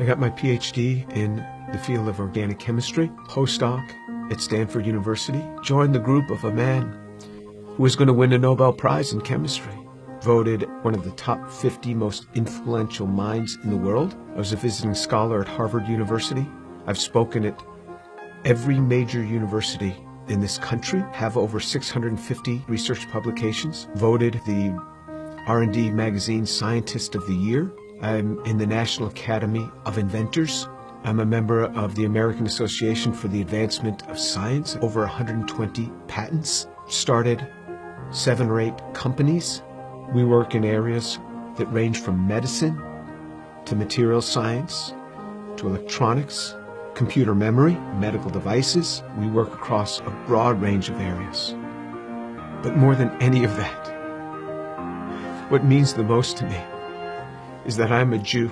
I got my PhD in the field of organic chemistry, postdoc at Stanford University, joined the group of a man who was going to win a Nobel Prize in chemistry, voted one of the top 50 most influential minds in the world. I was a visiting scholar at Harvard University. I've spoken at every major university in this country, have over 650 research publications, voted the R&D magazine Scientist of the Year. I'm in the National Academy of Inventors. I'm a member of the American Association for the Advancement of Science, over 120 patents, started 7 or 8 companies. We work in areas that range from medicine to material science to electronics, computer memory, medical devices. We work across a broad range of areas. But more than any of that, what means the most to me is that I'm a Jew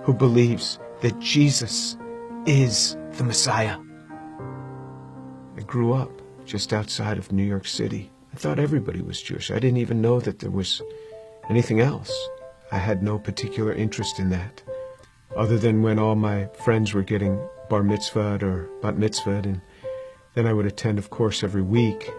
who believes that Jesus is the Messiah. I grew up just outside of New York City. I thought everybody was Jewish. I didn't even know that there was anything else. I had no particular interest in that, other than when all my friends were getting bar mitzvahed or bat mitzvahed, and then I would attend, of course, every week.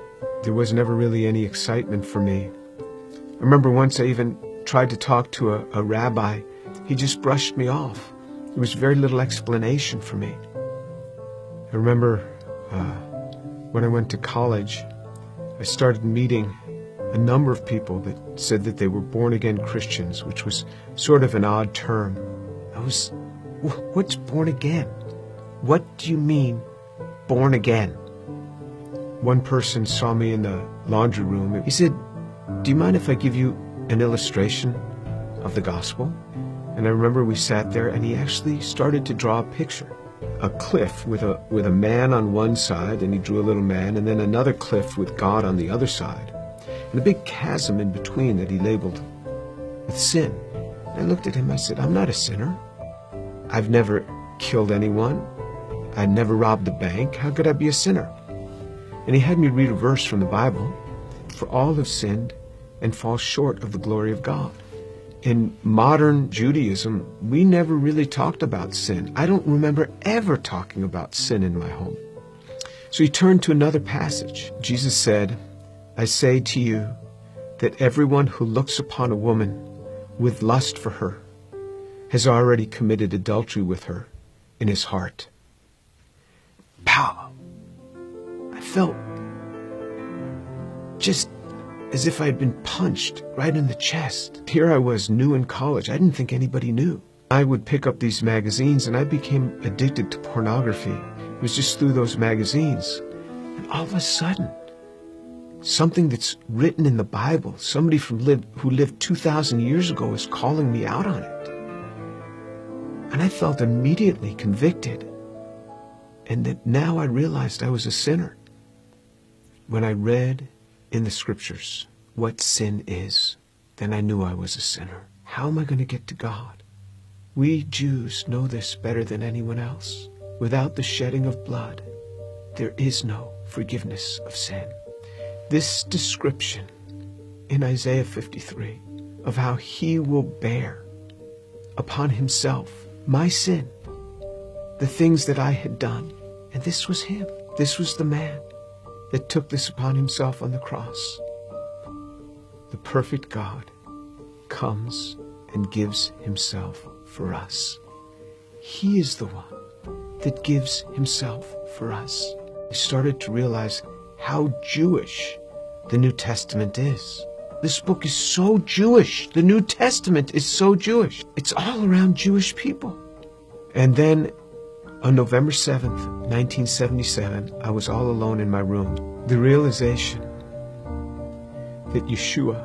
There was never really any excitement for me. I remember once I even tried to talk to a rabbi. He just brushed me off. There was very little explanation for me. I remember when I went to college, I started meeting a number of people that said that they were born-again Christians, which was sort of an odd term. What's born again? What do you mean, born again? One person saw me in the laundry room. He said, "Do you mind if I give you an illustration of the gospel?" And I remember we sat there, and he actually started to draw a picture. A cliff with a man on one side, and he drew a little man, and then another cliff with God on the other side, and a big chasm in between that he labeled with sin. And I looked at him, I said, "I'm not a sinner. I've never killed anyone. I never robbed a bank. How could I be a sinner?" And he had me read a verse from the Bible. "For all have sinned and fall short of the glory of God." In modern Judaism, we never really talked about sin. I don't remember ever talking about sin in my home. So he turned to another passage. Jesus said, "I say to you that everyone who looks upon a woman with lust for her has already committed adultery with her in his heart." Pow! I felt just as if I had been punched right in the chest. Here I was, new in college. I didn't think anybody knew. I would pick up these magazines, and I became addicted to pornography. It was just through those magazines. And all of a sudden, something that's written in the Bible, somebody who lived 2,000 years ago is calling me out on it. And I felt immediately convicted. And that now I realized I was a sinner. When I read in the scriptures what sin is, then I knew I was a sinner. How am I going to get to God? We Jews know this better than anyone else. Without the shedding of blood, there is no forgiveness of sin. This description in Isaiah 53 of how he will bear upon himself my sin, the things that I had done, and this was him. This was the man that took this upon himself on the cross. The perfect God comes and gives himself for us. He is the one that gives himself for us. I started to realize how Jewish the New Testament is. This book is so Jewish. The New Testament is so Jewish. It's all around Jewish people. And then on November 7th, 1977, I was all alone in my room. The realization that Yeshua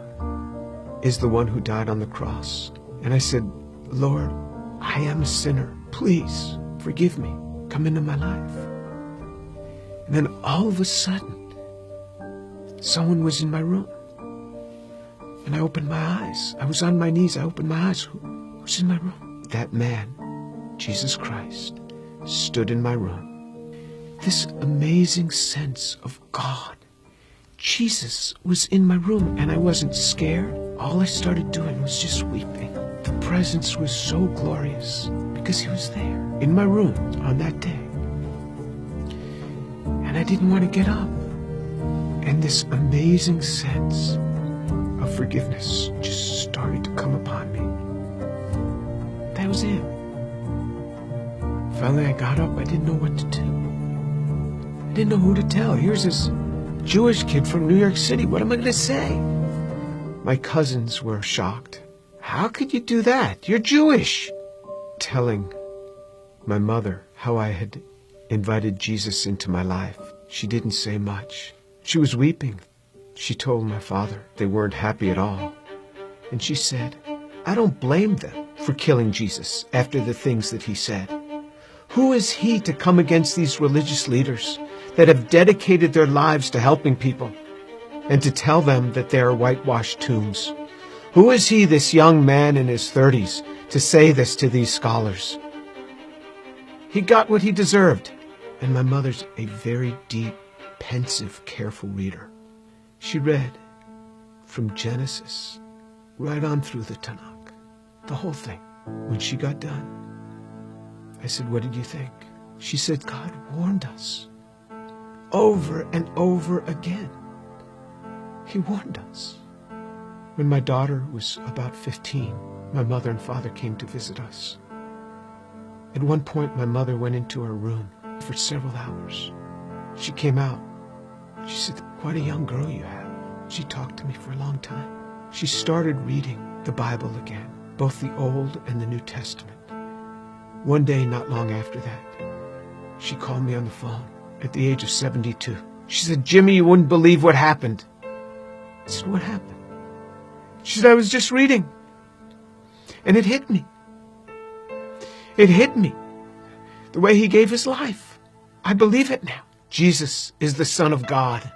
is the one who died on the cross. And I said, "Lord, I am a sinner. Please forgive me. Come into my life." And then all of a sudden, someone was in my room. And I opened my eyes. I was on my knees. I opened my eyes. Who's in my room? That man, Jesus Christ, stood in my room. This amazing sense of God. Jesus was in my room, and I wasn't scared. All I started doing was just weeping. the presence was so glorious because he was there in my room on that day. And I didn't want to get up. And this amazing sense of forgiveness just started to come upon me. That was it. Finally, I got up. I didn't know what to do. I didn't know who to tell. Here's this Jewish kid from New York City. What am I going to say? My cousins were shocked. How could you do that? You're Jewish. Telling my mother how I had invited Jesus into my life. She didn't say much. She was weeping. She told my father they weren't happy at all. And she said, I don't blame them for killing Jesus after the things that he said. Who is he to come against these religious leaders that have dedicated their lives to helping people and to tell them that they are whitewashed tombs? Who is he, this young man in his 30s, to say this to these scholars? He got what he deserved. And my mother's a very deep, pensive, careful reader. She read from Genesis right on through the Tanakh, the whole thing. When she got done, I said, what did you think? She said, God warned us over and over again. He warned us. When my daughter was about 15, my mother and father came to visit us. At one point, my mother went into her room for several hours. She came out. She said, quite a young girl you have. She talked to me for a long time. She started reading the Bible again, both the Old and the New Testament. One day, not long after that, she called me on the phone at the age of 72. She said, Jimmy, you wouldn't believe what happened. I said, what happened? She said, I was just reading. And it hit me. It hit me. The way he gave his life. I believe it now. Jesus is the Son of God.